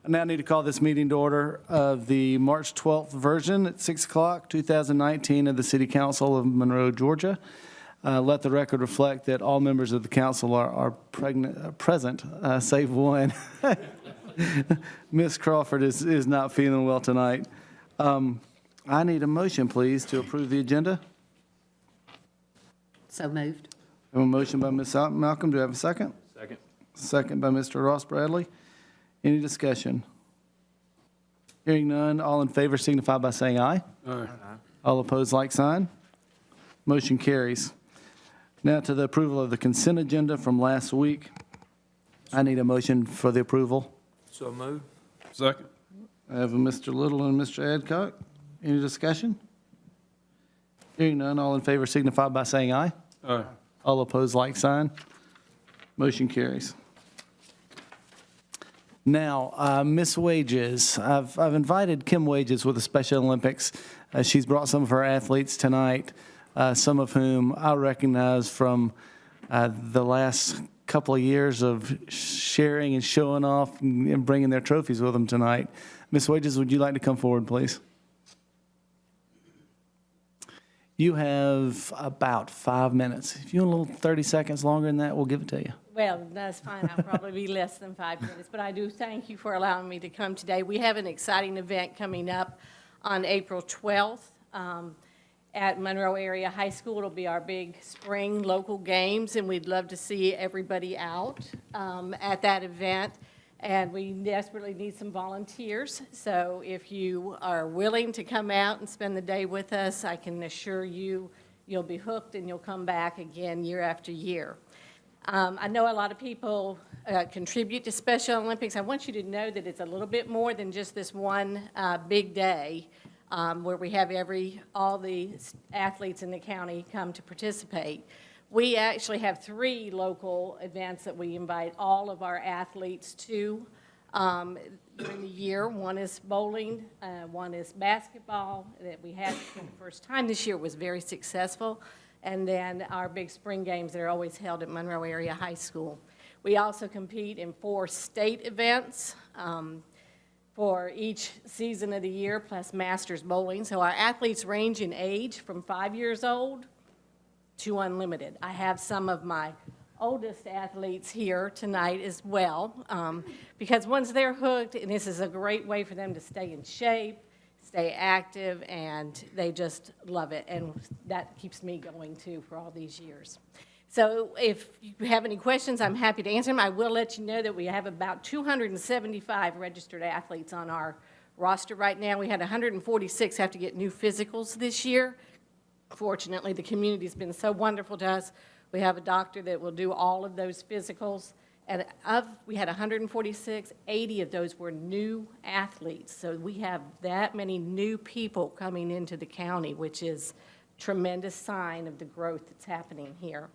I now need to call this meeting to order of the March 12th version at 6 o'clock, 2019 of the City Council of Monroe, Georgia. Let the record reflect that all members of the council are present, save one. Ms. Crawford is not feeling well tonight. I need a motion, please, to approve the agenda. So moved. I have a motion by Ms. Malcolm. Do I have a second? Second. Second by Mr. Ross Bradley. Any discussion? Hearing none, all in favor signify by saying aye. Aye. All opposed, like sign. Motion carries. Now to the approval of the consent agenda from last week. I need a motion for the approval. So moved. Second. I have a Mr. Little and Mr. Adcock. Any discussion? Hearing none, all in favor signify by saying aye. Aye. All opposed, like sign. Motion carries. Now, Miss Wages, I've invited Kim Wages with the Special Olympics. She's brought some of her athletes tonight, some of whom I recognize from the last couple of years of sharing and showing off and bringing their trophies with them tonight. Miss Wages, would you like to come forward, please? You have about 5 minutes. If you want a little 30 seconds longer than that, we'll give it to you. Well, that's fine. I'll probably be less than 5 minutes, but I do thank you for allowing me to come today. We have an exciting event coming up on April 12th at Monroe Area High School. It'll be our big spring local games, and we'd love to see everybody out at that event. And we desperately need some volunteers. So if you are willing to come out and spend the day with us, I can assure you you'll be hooked and you'll come back again year after year. I know a lot of people contribute to Special Olympics. I want you to know that it's a little bit more than just this one big day where we have all the athletes in the county come to participate. We actually have 3 local events that we invite all of our athletes to during the year. One is bowling, one is basketball that we had for the first time this year. Was very successful. And then our big spring games that are always held at Monroe Area High School. We also compete in 4 state events for each season of the year, plus Masters Bowling. So our athletes range in age from 5 years old to unlimited. I have some of my oldest athletes here tonight as well, because once they're hooked, and this is a great way for them to stay in shape, stay active, and they just love it, and that keeps me going too for all these years. So if you have any questions, I'm happy to answer them. I will let you know that we have about 275 registered athletes on our roster right now. We had 146 have to get new physicals this year. Fortunately, the community's been so wonderful to us. We have a doctor that will do all of those physicals. And we had 146, 80 of those were new athletes. So we have that many new people coming into the county, which is a tremendous sign of the growth that's happening here.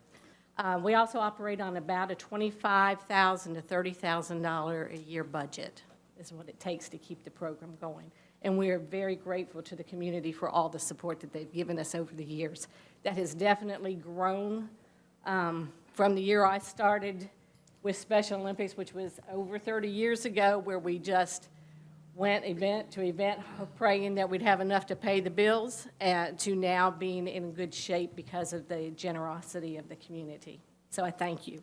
We also operate on about a $25,000 to $30,000 a year budget is what it takes to keep the program going. And we are very grateful to the community for all the support that they've given us over the years. That has definitely grown from the year I started with Special Olympics, which was over 30 years ago, where we just went event to event praying that we'd have enough to pay the bills, to now being in good shape because of the generosity of the community. So I thank you.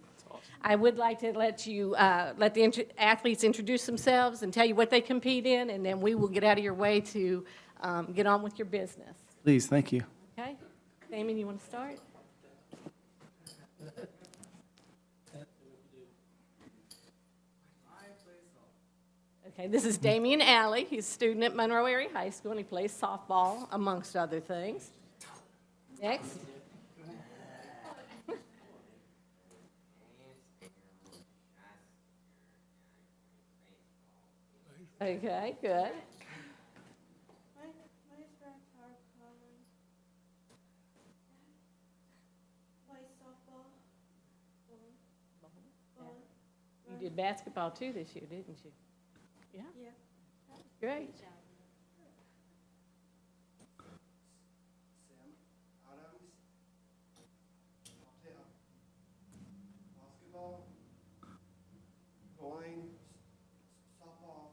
I would like to let the athletes introduce themselves and tell you what they compete in, and then we will get out of your way to get on with your business. Please, thank you. Okay? Damien, you want to start? Okay, this is Damien Alley. He's a student at Monroe Area High School, and he plays softball, amongst other things. Next. Okay, good. My name's Brad Carlin. Play softball. Bowling. You did basketball too this year, didn't you? Yeah? Yeah. Great. Sam Adams, basketball, bowling, softball,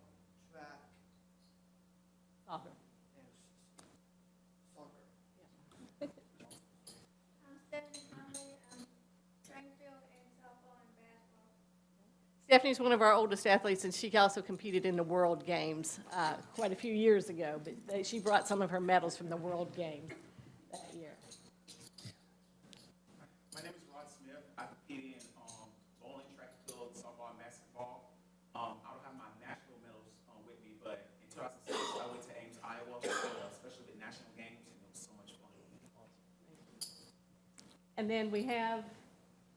Stephanie's one of our oldest athletes, and she also competed in the World Games quite a few years ago, but she brought some of her medals from the World Games that year. My name is Rod Smith. I compete in bowling, track and field, softball, and basketball. I don't have my national medals with me, but in 2006, I went to Ames, Iowa, especially with national games, and it was so much fun. And then we have,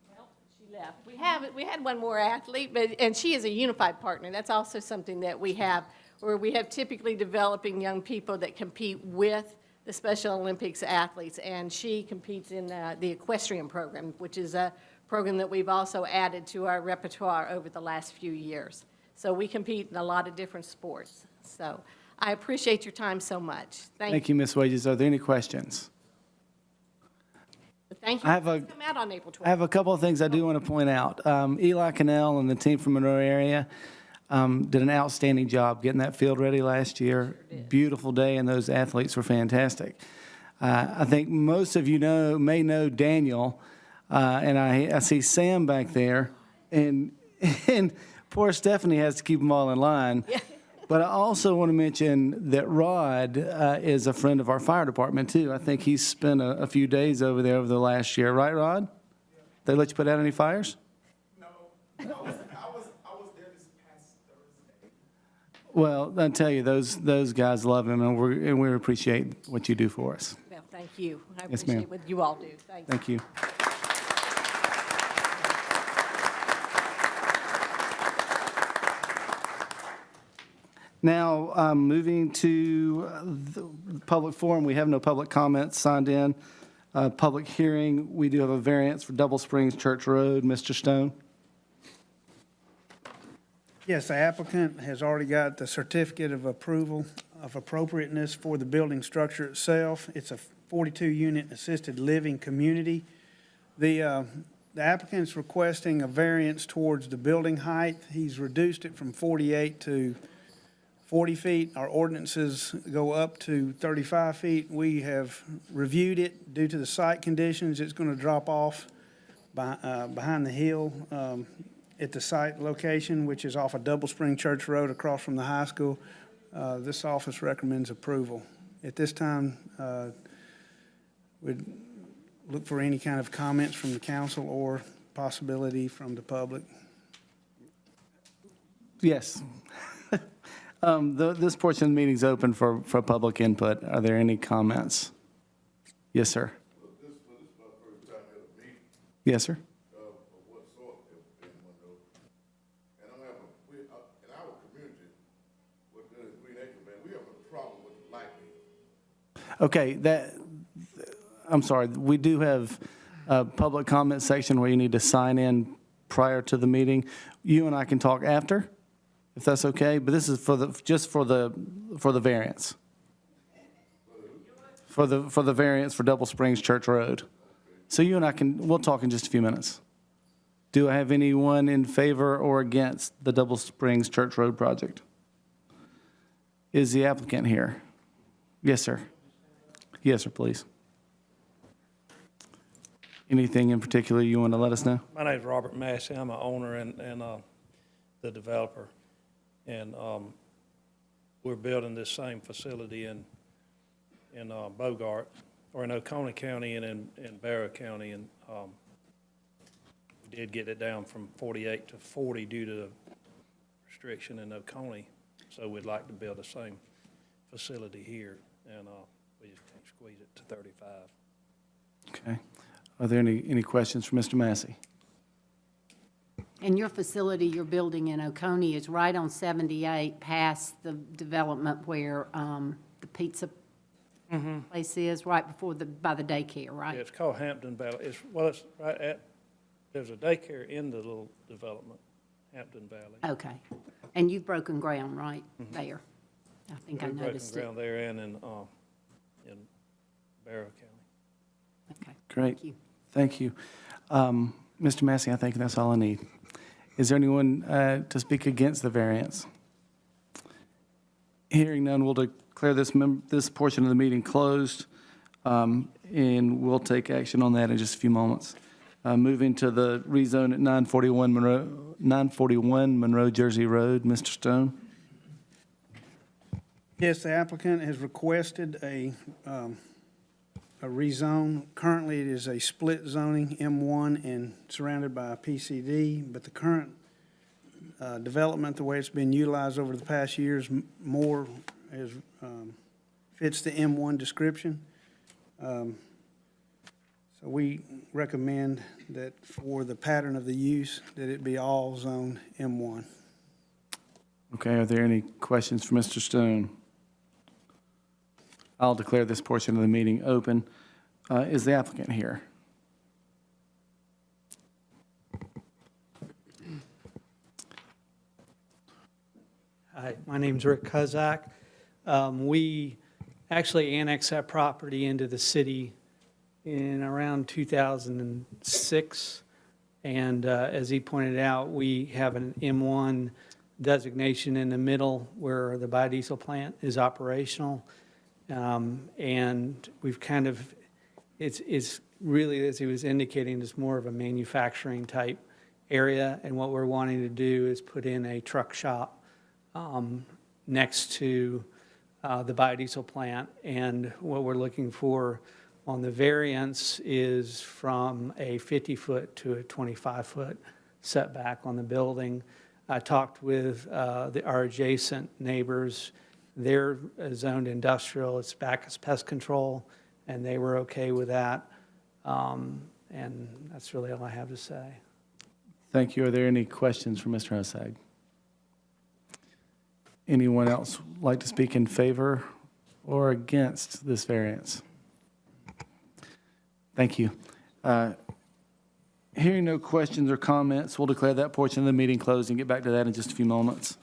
well, she left. We had one more athlete, and she is a unified partner. That's also something that we have, where we have typically developing young people that compete with the Special Olympics athletes, and she competes in the equestrian program, which is a program that we've also added to our repertoire over the last few years. So we compete in a lot of different sports. So I appreciate your time so much. Thank you, Ms. Wages. Are there any questions? Thank you. I have a- Come out on April 12th. I have a couple of things I do want to point out. Eli Cannell and the team from Monroe area did an outstanding job getting that field ready last year. Beautiful day, and those athletes were fantastic. I think most of you may know Daniel, and I see Sam back there, and poor Stephanie has to keep them all in line. But I also want to mention that Rod is a friend of our fire department, too. I think he's spent a few days over there over the last year. Right, Rod? They let you put out any fires? No, I was there this past Thursday. Well, I tell you, those guys love him, and we appreciate what you do for us. Well, thank you. I Yes, ma'am. appreciate what you all do. Thanks. Thank you. Now, moving to the public forum, we have no public comments signed in. Public hearing, we do have a variance for Double Springs Church Road. Mr. Stone? Yes, the applicant has already got the certificate of approval of appropriateness for the building structure itself. It's a 42-unit assisted living community. The applicant's requesting a variance towards the building height. He's reduced it from 48 to 40 feet. Our ordinances go up to 35 feet. We have reviewed it. Due to the site conditions, it's going to drop off behind the hill at the site location, which is off of Double Spring Church Road across from the high school. This office recommends approval. At this time, we'd look for any kind of comments from the council or possibility from the public. Yes. This portion of the meeting is open for public input. Are there any comments? Yes, sir. This is my first time at a meeting Yes, sir. of what sort in Monroe. And I'm having, in our community, within the Green Acre Band, we have a problem with lighting. Okay, I'm sorry, we do have a public comment section where you need to sign in prior to the meeting. You and I can talk after, if that's okay, but this is just for the variance. For the variance for Double Springs Church Road. So you and I we'll talk in just a few minutes. Do I have anyone in favor or against the Double Springs Church Road project? Is the applicant here? Yes, sir. Yes, sir, please. Anything in particular you want to let us know? My name's Robert Massey. I'm an owner and the developer. And we're building this same facility in Bogart, or in Oconee County and in Barrow County. And we did get it down from 48 to 40 due to the restriction in Oconee. So we'd like to build the same facility here, and we just can't squeeze it to 35. Okay. Are there any questions for Mr. Massey? And your facility you're building in Oconee is right on 78 past the development where the pizza place is, right before by the daycare, right? Yeah, it's called Hampton Valley. It's right at, there's a daycare in the little development, Hampton Valley. Okay. And you've broken ground right there. I think I We've broken noticed it. ground there and in Barrow County. Okay. Great. Thank you. Thank you. Mr. Massey, I think that's all I need. Is there anyone to speak against the variance? Hearing none, we'll declare this portion of the meeting closed, and we'll take action on that in just a few moments. Moving to the rezone at 941 Monroe Jersey Road, Mr. Stone. Yes, the applicant has requested a rezone. Currently, it is a split zoning, M1, and surrounded by a PCD, but the current development, the way it's been utilized over the past years, more is, fits the M1 description. So we recommend that for the pattern of the use, that it be all zoned M1. Okay, are there any questions for Mr. Stone? I'll declare this portion of the meeting open. Is the applicant here? Hi, my name's Rick Kozak. We actually annexed that property into the city in around 2006. And as he pointed out, we have an M1 designation in the middle where the biodiesel plant is operational. And we've kind of, it's really, as he was indicating, it's more of a manufacturing type area. And what we're wanting to do is put in a truck shop next to the biodiesel plant. And what we're looking for on the variance is from a 50-foot to a 25-foot setback on the building. I talked with our adjacent neighbors. They're zoned industrial. It's Backus Pest Control, and they were okay with that. And that's really all I have to say. Thank you. Are there any questions for Mr. Hosag? Anyone else like to speak in favor or against this variance? Thank you. Hearing no questions or comments, we'll declare that portion of the meeting closed and get back to that in just a few moments.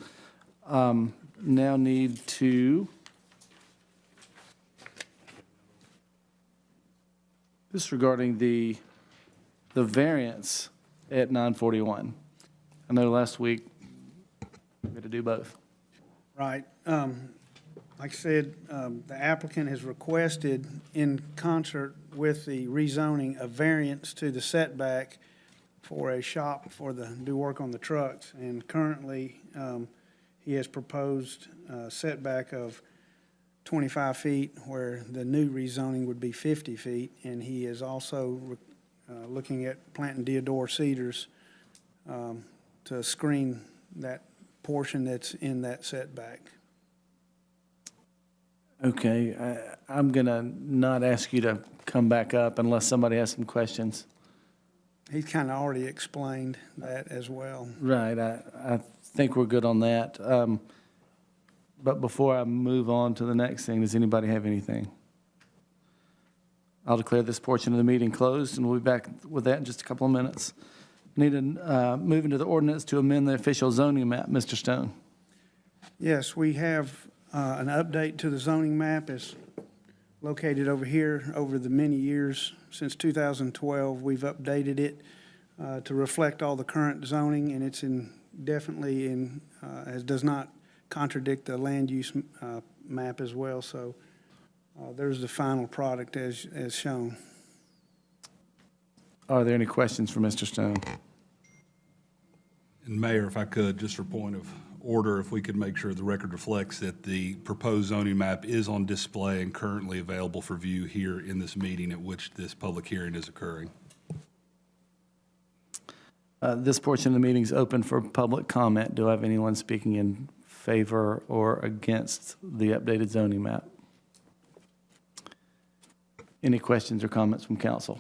Now need to just regarding the variance at 941. I know last week we had to do both. Right. Like I said, the applicant has requested, in concert with the rezoning, a variance to the setback for a shop for the, do work on the trucks. And currently, he has proposed a setback of 25 feet, where the new rezoning would be 50 feet. And he is also looking at planting deodar cedars to screen that portion that's in that setback. Okay, I'm going to not ask you to come back up unless somebody has some questions. He's kind of already explained that as well. Right, I think we're good on that. But before I move on to the next thing, does anybody have anything? I'll declare this portion of the meeting closed, and we'll be back with that in just a couple of minutes. Need to move into the ordinance to amend the official zoning map. Mr. Stone. Yes, we have an update to the zoning map. It's located over here. Over the many years since 2012, we've updated it to reflect all the current zoning, and it's definitely in, as does not contradict the land use map as well. So there's the final product as shown. Are there any questions for Mr. Stone? And Mayor, if I could, just for point of order, if we could make sure the record reflects that the proposed zoning map is on display and currently available for view here in this meeting at which this public hearing is occurring. This portion of the meeting is open for public comment. Do I have anyone speaking in favor or against the updated zoning map? Any questions or comments from council?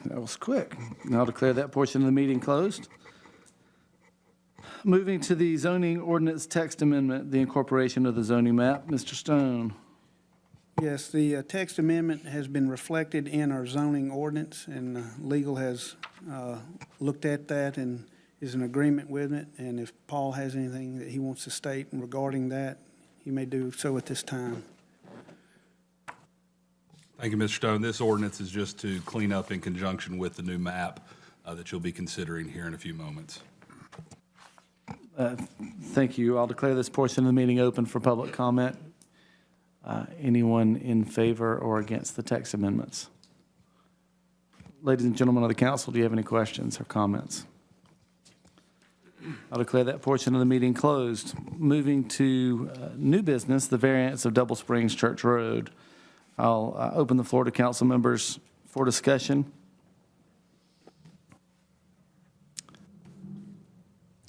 That was quick. Now I'll declare that portion of the meeting closed. Moving to the zoning ordinance text amendment, the incorporation of the zoning map. Mr. Stone. Yes, the text amendment has been reflected in our zoning ordinance, and legal has looked at that and is in agreement with it. And if Paul has anything that he wants to state regarding that, he may do so at this time. Thank you, Mr. Stone. This ordinance is just to clean up in conjunction with the new map that you'll be considering here in a few moments. Thank you. I'll declare this portion of the meeting open for public comment. Anyone in favor or against the text amendments? Ladies and gentlemen of the council, do you have any questions or comments? I'll declare that portion of the meeting closed. Moving to new business, the variance of Double Springs Church Road. I'll open the floor to council members for discussion.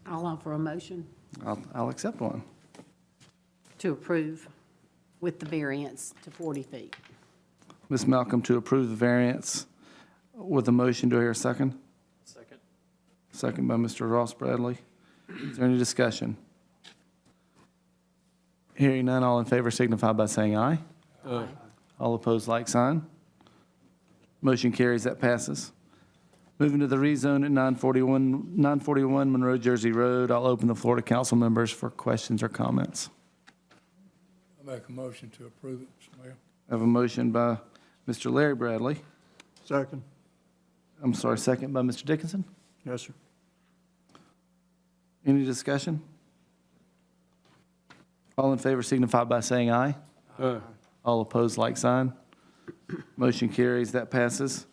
I'll offer a motion I'll accept one. to approve with the variance to 40 feet. Ms. Malcolm to approve the variance with a motion. Do I hear a second? Second. Second by Mr. Ross Bradley. Is there any discussion? Hearing none, all in favor signify by saying aye. Aye. All opposed, like sign. Motion carries, that passes. Moving to the rezone at 941 Monroe Jersey Road, I'll open the floor to council members for questions or comments. I make a motion to approve it, Mr. Mayor. I have a motion by Mr. Larry Bradley. Second. I'm sorry, second by Mr. Dickinson. Yes, sir. Any discussion? All in favor signify by saying aye. Aye. All opposed, like sign. Motion carries, that passes.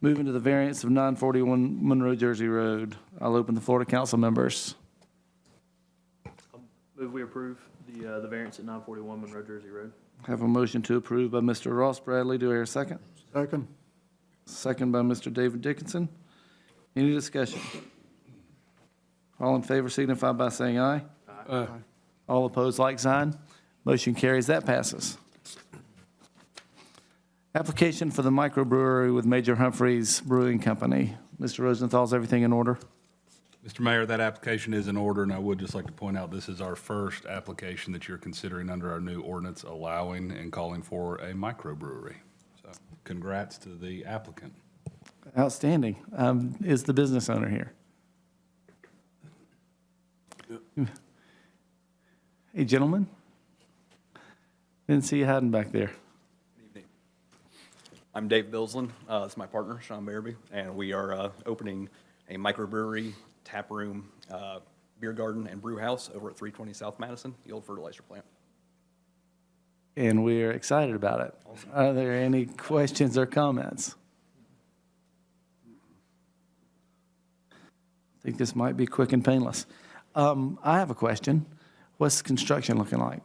Moving to the variance of 941 Monroe Jersey Road, I'll open the floor to council members. Move we approve the variance at 941 Monroe Jersey Road. Have a motion to approve by Mr. Ross Bradley. Do I hear a second? Second. Second by Mr. David Dickinson. Any discussion? All in favor signify by saying aye. Aye. All opposed, like sign. Motion carries, that passes. Application for the microbrewery with Major Humphreys Brewing Company. Mr. Rosenthal, is everything in order? Mr. Mayor, that application is in order, and I would just like to point out, this is our first application that you're considering under our new ordinance allowing and calling for a microbrewery. So congrats to the applicant. Outstanding. Is the business owner here? Hey, gentlemen. Didn't see you hiding back there. I'm Dave Bilsland. This is my partner, Sean Barabee, and we are opening a microbrewery, tap room, beer garden, and brew house over at 320 South Madison, the old fertilizer plant. And we're excited about it. Are there any questions or comments? I think this might be quick and painless. I have a question. What's construction looking like?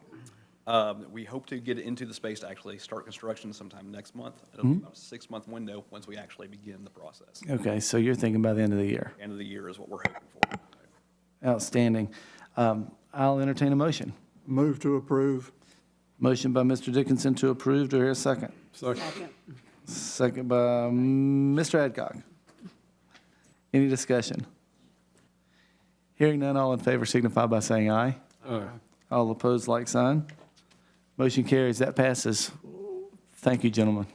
We hope to get into the space to actually start construction sometime next month. It'll be about a 6-month window once we actually begin the process. Okay, so you're thinking by the end of the year. End of the year is what we're hoping for. Outstanding. I'll entertain a motion. Move to approve. Motion by Mr. Dickinson to approve. Do I hear a second? Second. Second by Mr. Adcock. Any discussion? Hearing none, all in favor signify by saying aye. Aye. All opposed, like sign. Motion carries, that passes. Thank you, gentlemen.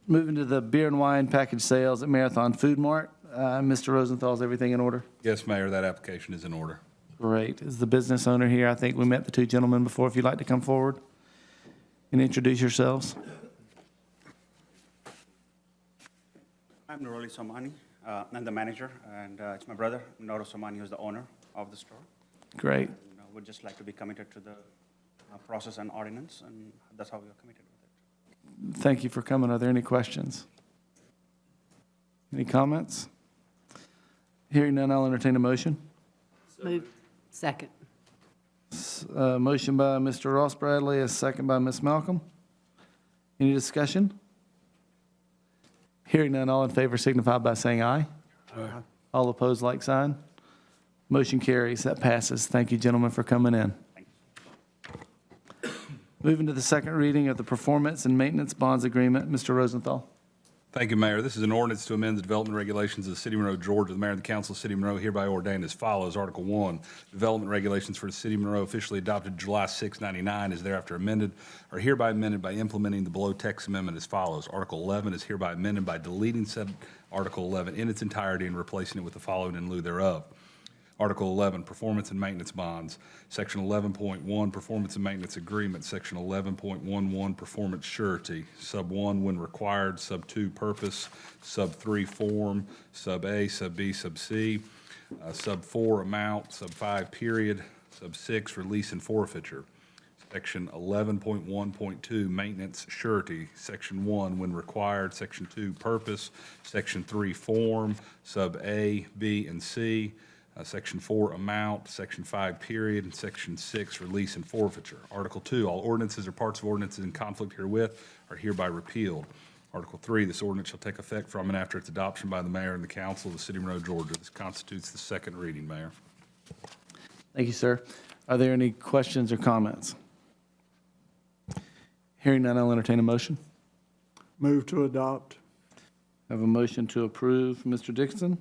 Moving to the beer and wine package sales at Marathon Food Mart. Mr. Rosenthal, is everything in order? Yes, Mayor, that application is in order. Great. Is the business owner here? I think we met the two gentlemen before. If you'd like to come forward and introduce yourselves. I'm Nuroli Somani. I'm the manager, and it's my brother, Noro Somani, who's the owner of the store. Great. We'd just like to be committed to the process and ordinance, and that's how we are committed with it. Thank you for coming. Are there any questions? Any comments? Hearing none, I'll entertain a motion. Move. Second. Motion by Mr. Ross Bradley, a second by Ms. Malcolm. Any discussion? Hearing none, all in favor signify by saying aye. Aye. All opposed, like sign. Motion carries, that passes. Thank you, gentlemen, for coming in. Moving to the second reading of the performance and maintenance bonds agreement, Mr. Rosenthal. Thank you, Mayor. This is an ordinance to amend the development regulations of the City of Monroe, Georgia. The Mayor and the Council of the City of Monroe hereby ordain as follows. Article 1, development regulations for the City of Monroe officially adopted July 6, 1999 is thereafter amended, are hereby amended by implementing the below text amendment as follows. Article 11 is hereby amended by deleting said Article 11 in its entirety and replacing it with the following in lieu thereof. Article 11, performance and maintenance bonds. Section 11.1, performance and maintenance agreement. Section 11.11, performance surety. Sub 1, when required. Sub 2, purpose. Sub 3, form. Sub A, sub B, sub C. Sub 4, amount. Sub 5, period. Sub 6, release and forfeiture. Section 11.1.2, maintenance surety. Section 1, when required. Section 2, purpose. Section 3, form. Sub A, B, and C. Section 4, amount. Section 5, period. And Section 6, release and forfeiture. Article 2, all ordinances or parts of ordinances in conflict herewith are hereby repealed. Article 3, this ordinance shall take effect from and after its adoption by the mayor and the council of the city of Monroe, Georgia. This constitutes the second reading, Mayor. Thank you, sir. Are there any questions or comments? Hearing none, I'll entertain a motion. Move to adopt. I have a motion to approve. Mr. Dixon?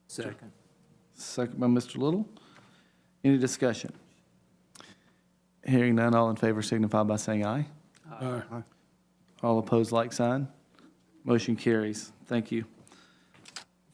Second. Second by Mr. Little. Any discussion? Hearing none, all in favor signify by saying aye. Aye. All opposed, like sign. Motion carries. Thank you.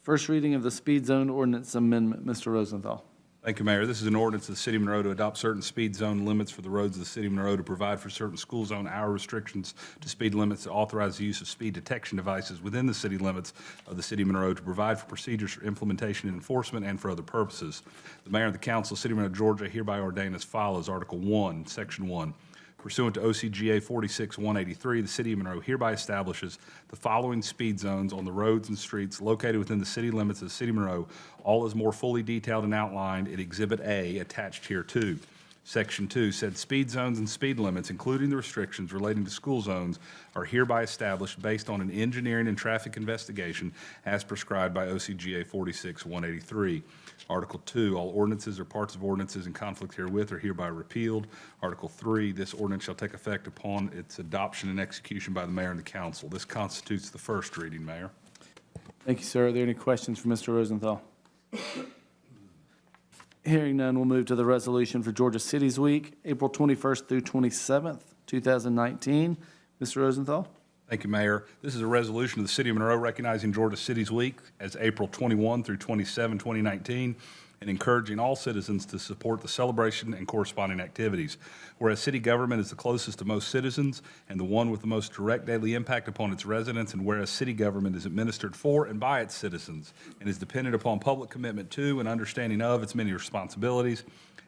First reading of the speed zone ordinance amendment. Mr. Rosenthal. Thank you, Mayor. This is an ordinance of the City of Monroe to adopt certain speed zone limits for the roads of the City of Monroe, to provide for certain school zone hour restrictions to speed limits, to authorize the use of speed detection devices within the city limits of the City of Monroe, to provide for procedures for implementation and enforcement, and for other purposes. The Mayor and the Council of the City of Monroe, Georgia hereby ordain as follows. Article 1, Section 1. Pursuant to OCGA 46-183, the City of Monroe hereby establishes the following speed zones on the roads and streets located within the city limits of the City of Monroe, all as more fully detailed and outlined in Exhibit A attached hereto. Section 2, said speed zones and speed limits, including the restrictions relating to school zones, are hereby established based on an engineering and traffic investigation as prescribed by OCGA 46-183. Article 2, all ordinances or parts of ordinances in conflict herewith are hereby repealed. Article 3, this ordinance shall take effect upon its adoption and execution by the mayor and the council. This constitutes the first reading, Mayor. Thank you, sir. Are there any questions for Mr. Rosenthal? Hearing none, we'll move to the resolution for Georgia Cities Week, April 21st through 27th, 2019. Mr. Rosenthal? Thank you, Mayor. This is a resolution of the City of Monroe recognizing Georgia Cities Week as April 21 through 27, 2019, and encouraging all citizens to support the celebration and corresponding activities. Whereas city government is the closest to most citizens and the one with the most direct daily impact upon its residents, and whereas city government is administered for and by its citizens and is dependent upon public commitment to and understanding of its many responsibilities,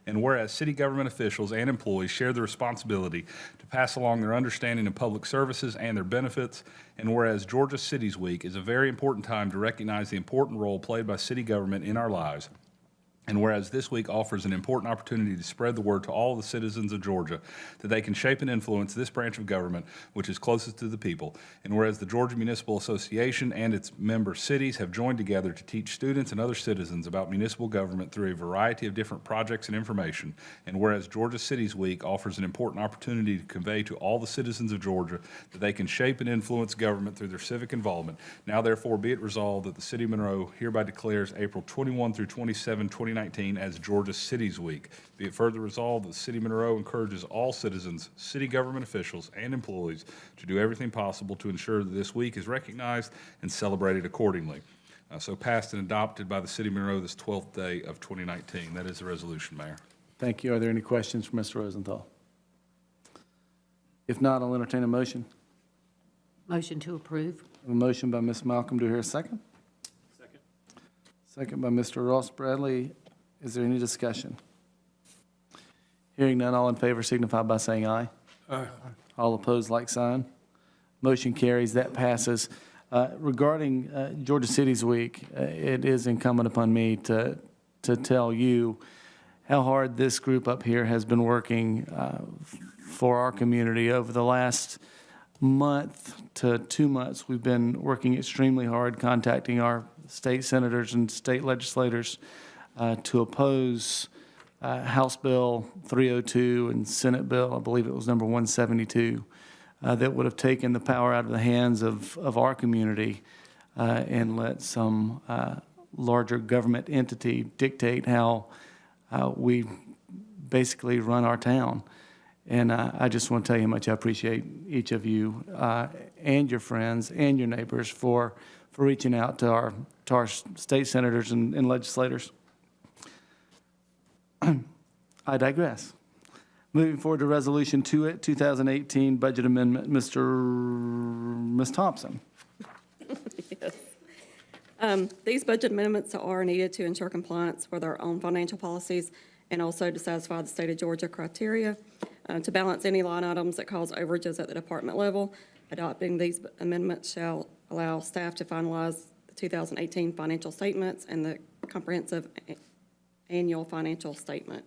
and whereas city government officials and employees share the responsibility to pass along their understanding of public services and their benefits, and whereas Georgia Cities Week is a very important time to recognize the important role played by city government in our lives, and whereas this week offers an important opportunity to spread the word to all the citizens of Georgia that they can shape and influence this branch of government which is closest to the people, and whereas the Georgia Municipal Association and its member cities have joined together to teach students and other citizens about municipal government through a variety of different projects and information, and whereas Georgia Cities Week offers an important opportunity to convey to all the citizens of Georgia that they can shape and influence government through their civic involvement, now therefore be it resolved that the City of Monroe hereby declares April 21 through 27, 2019 as Georgia Cities Week. Be it further resolved that the City of Monroe encourages all citizens, city government officials, and employees to do everything possible to ensure that this week is recognized and celebrated accordingly. So passed and adopted by the City of Monroe this 12th day of 2019. That is the resolution, Mayor. Thank you. Are there any questions for Mr. Rosenthal? If not, I'll entertain a motion. Motion to approve. A motion by Ms. Malcolm. Do I hear a second? Second. Second by Mr. Ross Bradley. Is there any discussion? Hearing none, all in favor signify by saying aye. Aye. All opposed, like sign. Motion carries. That passes. Regarding Georgia Cities Week, it is incumbent upon me to tell you how hard this group up here has been working for our community. Over the last month to 2 months, we've been working extremely hard, contacting our state senators and state legislators to oppose House Bill 302 and Senate Bill, I believe it was number 172, that would have taken the power out of the hands of our community and let some larger government entity dictate how we basically run our town. And I just want to tell you how much I appreciate each of you and your friends and your neighbors for reaching out to our state senators and legislators. I digress. Moving forward to Resolution 2018 Budget Amendment, Ms. Thompson. Yes. These budget amendments are needed to ensure compliance with our own financial policies and also to satisfy the state of Georgia criteria. to balance any line items that cause overages at the department level. Adopting these amendments shall allow staff to finalize the 2018 financial statements and the comprehensive annual financial statement.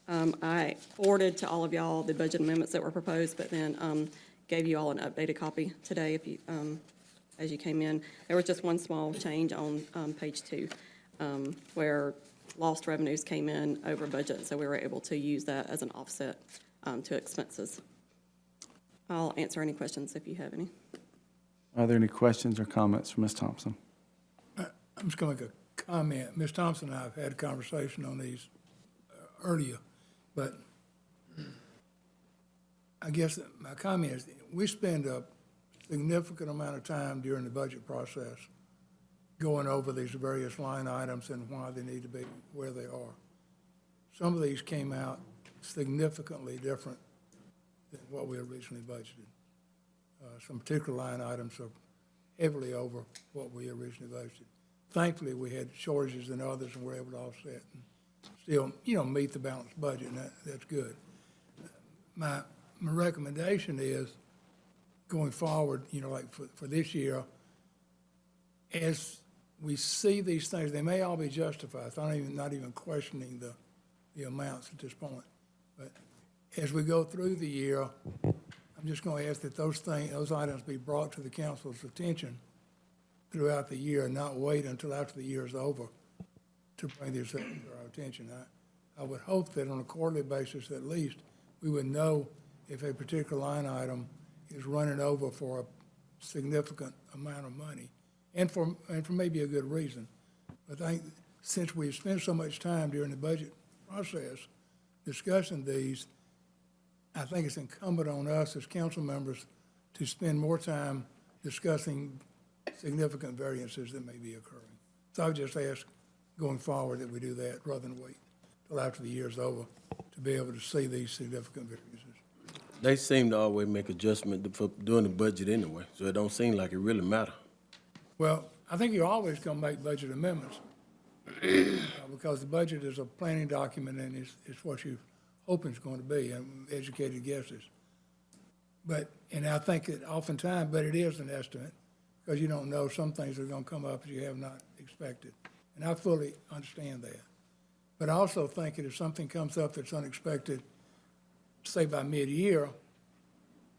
I forwarded to all of y'all the budget amendments that were proposed, but then gave you all an updated copy today if you, as you came in. There was just one small change on page 2, where lost revenues came in over budget, so we were able to use that as an offset to expenses. I'll answer any questions if you have any. Are there any questions or comments for Ms. Thompson? I'm just going to make a comment. Ms. Thompson and I have had a conversation on these earlier, but I guess my comment is we spend a significant amount of time during the budget process going over these various line items and why they need to be where they are. Some of these came out significantly different than what we originally budgeted. Some particular line items are heavily over what we originally budgeted. Thankfully, we had shortages in others and were able to offset and still, meet the balanced budget, and that's good. My recommendation is, going forward, like for this year, as we see these things, they may all be justified. I'm not even questioning the amounts at this point. But as we go through the year, I'm just going to ask that those items be brought to the council's attention throughout the year, and not wait until after the year is over to bring this up to our attention. I would hope that on a quarterly basis, at least, we would know if a particular line item is running over for a significant amount of money, and for maybe a good reason. But I think since we've spent so much time during the budget process discussing these, I think it's incumbent on us as council members to spend more time discussing significant variances that may be occurring. So I would just ask going forward that we do that rather than wait till after the year's over to be able to see these significant variances. They seem to always make adjustment for doing the budget anyway, so it don't seem like it really matter. Well, I think you're always going to make budget amendments because the budget is a planning document and it's what you hope it's going to be, and educated guesses. And I think that oftentimes, but it is an estimate because you don't know some things are going to come up that you have not expected. And I fully understand that. But I also think that if something comes up that's unexpected, say by mid-year,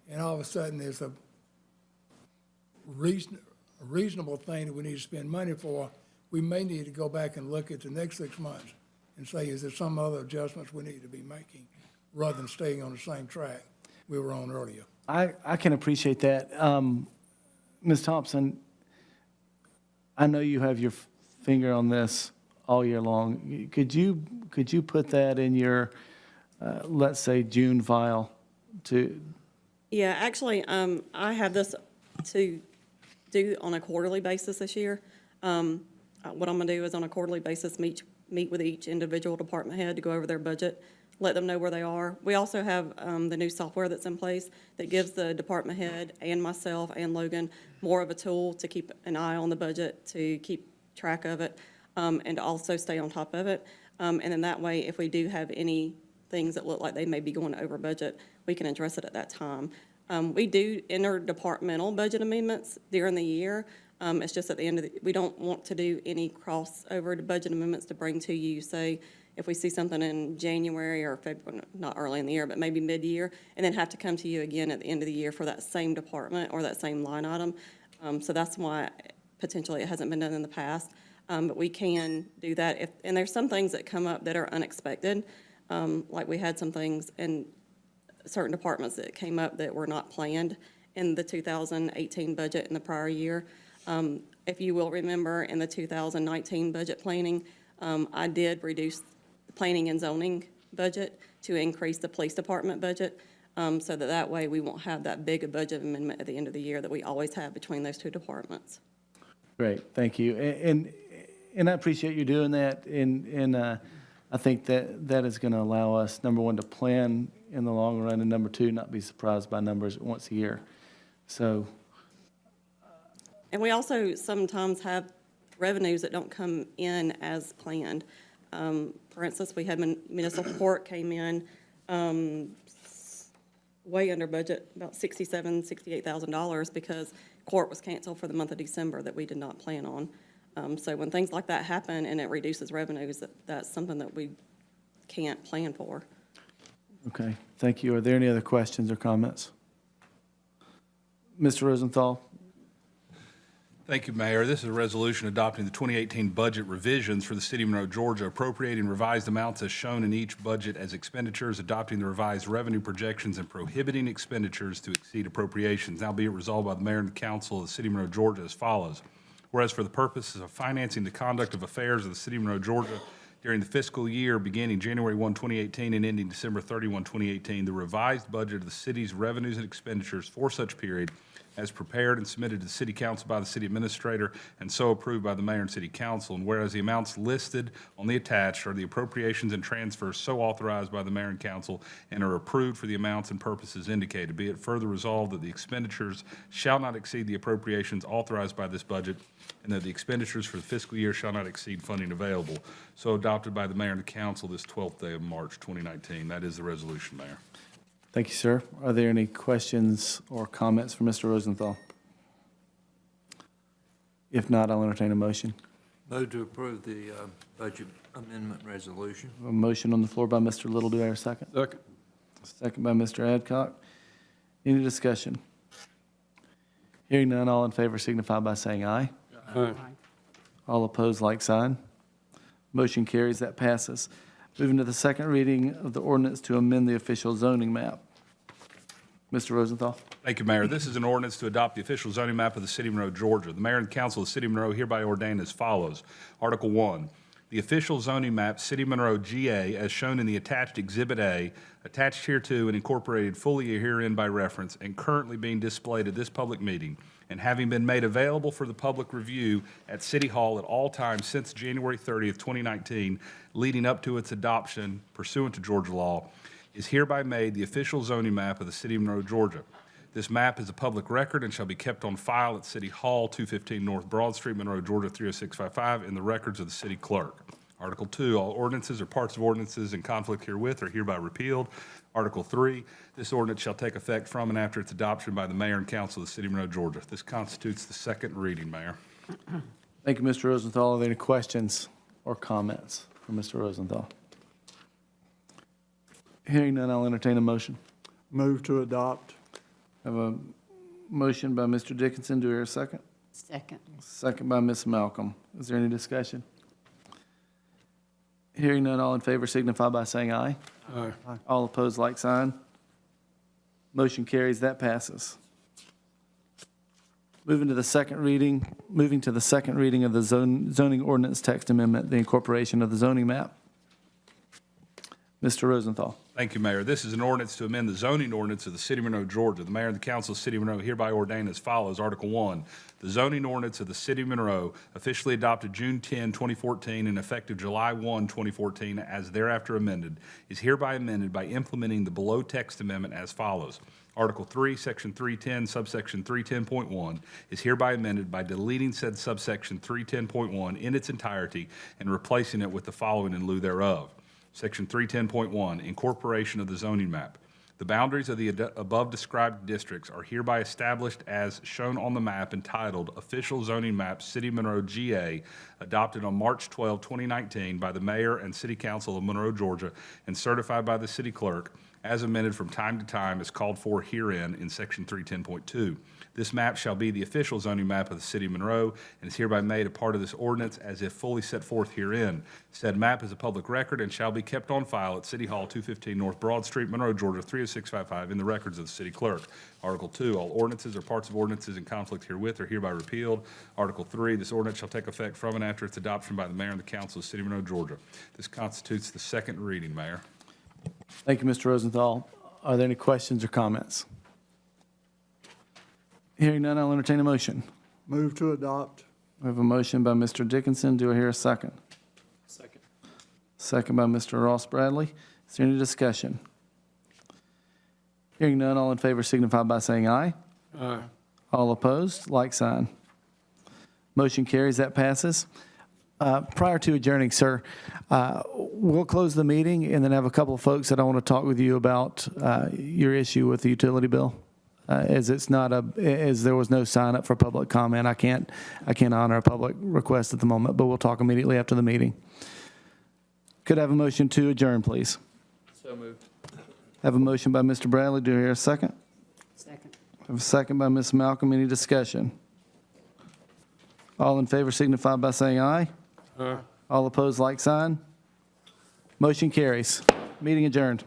and all of a sudden there's a reasonable thing that we need to spend money for, we may need to go back and look at the next 6 months and say, is there some other adjustments we need to be making rather than staying on the same track we were on earlier? I can appreciate that. Ms. Thompson, I know you have your finger on this all year long. Could you put that in your, let's say, June file to? Yeah, actually, I have this to do on a quarterly basis this year. What I'm going to do is on a quarterly basis meet with each individual department head to go over their budget, let them know where they are. We also have the new software that's in place that gives the department head and myself and Logan more of a tool to keep an eye on the budget, to keep track of it, and to also stay on top of it. And then that way, if we do have any things that look like they may be going over budget, we can address it at that time. We do interdepartmental budget amendments during the year. It's just at the end of we don't want to do any crossover to budget amendments to bring to you, say, if we see something in January or February, not early in the year, but maybe mid-year, and then have to come to you again at the end of the year for that same department or that same line item. So that's why potentially it hasn't been done in the past. But we can do that. And there's some things that come up that are unexpected. Like we had some things in certain departments that came up that were not planned in the 2018 budget in the prior year. If you will remember, in the 2019 budget planning, I did reduce the planning and zoning budget to increase the police department budget, so that way we won't have that big a budget amendment at the end of the year that we always have between those two departments. Great, thank you. And I appreciate you doing that, and I think that is going to allow us, number one, to plan in the long run, and number two, not be surprised by numbers once a year. So. And we also sometimes have revenues that don't come in as planned. For instance, we had municipal court came in way under budget, about $68,000 because court was canceled for the month of December that we did not plan on. So when things like that happen and it reduces revenues, that's something that we can't plan for. Okay, thank you. Are there any other questions or comments? Mr. Rosenthal? Thank you, Mayor. This is a resolution adopting the 2018 budget revisions for the City of Monroe, Georgia, appropriating revised amounts as shown in each budget as expenditures, adopting the revised revenue projections, and prohibiting expenditures to exceed appropriations. Now be it resolved by the Mayor and the Council of the City of Monroe, Georgia as follows. Whereas for the purposes of financing the conduct of affairs of the City of Monroe, Georgia during the fiscal year beginning January 1, 2018 and ending December 31, 2018, the revised budget of the city's revenues and expenditures for such period as prepared and submitted to the City Council by the City Administrator and so approved by the Mayor and City Council. And whereas the amounts listed on the attached are the appropriations and transfers so authorized by the Mayor and Council and are approved for the amounts and purposes indicated, be it further resolved that the expenditures shall not exceed the appropriations authorized by this budget and that the expenditures for the fiscal year shall not exceed funding available. So adopted by the Mayor and the Council this 12th day of March, 2019. That is the resolution, Mayor. Thank you, sir. Are there any questions or comments for Mr. Rosenthal? If not, I'll entertain a motion. Move to approve the budget amendment resolution. A motion on the floor by Mr. Little. Do I hear a second? Second. Second by Mr. Adcock. Any discussion? Hearing none, all in favor signify by saying aye. Aye. All opposed, like sign. Motion carries. That passes. Moving to the second reading of the ordinance to amend the official zoning map. Mr. Rosenthal. Thank you, Mayor. This is an ordinance to adopt the official zoning map of the City of Monroe, Georgia. The Mayor and Council of the City of Monroe hereby ordain as follows. Article 1, the official zoning map, City of Monroe, GA, as shown in the attached Exhibit A, attached hereto and incorporated fully herein by reference, and currently being displayed at this public meeting, and having been made available for the public review at City Hall at all times since January 30th, 2019, leading up to its adoption pursuant to Georgia law, is hereby made the official zoning map of the City of Monroe, Georgia. This map is a public record and shall be kept on file at City Hall, 215 North Broad Street, Monroe, Georgia, 30655, in the records of the city clerk. Article 2, all ordinances or parts of ordinances in conflict herewith are hereby repealed. Article 3, this ordinance shall take effect from and after its adoption by the Mayor and Council of the City of Monroe, Georgia. This constitutes the second reading, Mayor. Thank you, Mr. Rosenthal. Are there any questions or comments for Mr. Rosenthal? Hearing none, I'll entertain a motion. Move to adopt. I have a motion by Mr. Dickinson. Do I hear a second? Second. Second by Ms. Malcolm. Is there any discussion? Hearing none, all in favor signify by saying aye. Aye. All opposed, like sign. Motion carries. That passes. Moving to the second reading of the zoning ordinance text amendment, the incorporation of the zoning map. Mr. Rosenthal. Thank you, Mayor. This is an ordinance to amend the zoning ordinance of the City of Monroe, Georgia. The Mayor and the Council of the City of Monroe hereby ordain as follows. Article 1, the zoning ordinance of the City of Monroe, officially adopted June 10, 2014, and effective July 1, 2014, as thereafter amended, is hereby amended by implementing the below text amendment as follows. Article 3, Section 310, subsection 310.1 is hereby amended by deleting said subsection 310.1 in its entirety and replacing it with the following in lieu thereof. Section 310.1, incorporation of the zoning map. The boundaries of the above described districts are hereby established as shown on the map entitled Official Zoning Map, City of Monroe, GA, adopted on March 12, 2019 by the Mayor and City Council of Monroe, Georgia, and certified by the City Clerk, as amended from time to time as called for herein in Section 310.2. This map shall be the official zoning map of the City of Monroe and is hereby made a part of this ordinance as if fully set forth herein. Said map is a public record and shall be kept on file at City Hall, 215 North Broad Street, Monroe, Georgia, 30655, in the records of the City Clerk. Article 2, all ordinances or parts of ordinances in conflict herewith are hereby repealed. Article 3, this ordinance shall take effect from and after its adoption by the Mayor and the Council of the City of Monroe, Georgia. This constitutes the second reading, Mayor. Thank you, Mr. Rosenthal. Are there any questions or comments? Hearing none, I'll entertain a motion. Move to adopt. We have a motion by Mr. Dickinson. Do I hear a second? Second. Second by Mr. Ross Bradley. Is there any discussion? Hearing none, all in favor signify by saying aye. Aye. All opposed, like sign. Motion carries. That passes. Prior to adjourning, sir, we'll close the meeting and then have a couple of folks that I want to talk with you about your issue with the utility bill. As it's not as there was no sign up for public comment, I can't honor a public request at the moment, but we'll talk immediately after the meeting. Could I have a motion to adjourn, please? So moved. Have a motion by Mr. Bradley. Do I hear a second? Second. Have a second by Ms. Malcolm. Any discussion? All in favor signify by saying aye. All opposed, like sign. Motion carries. Meeting adjourned.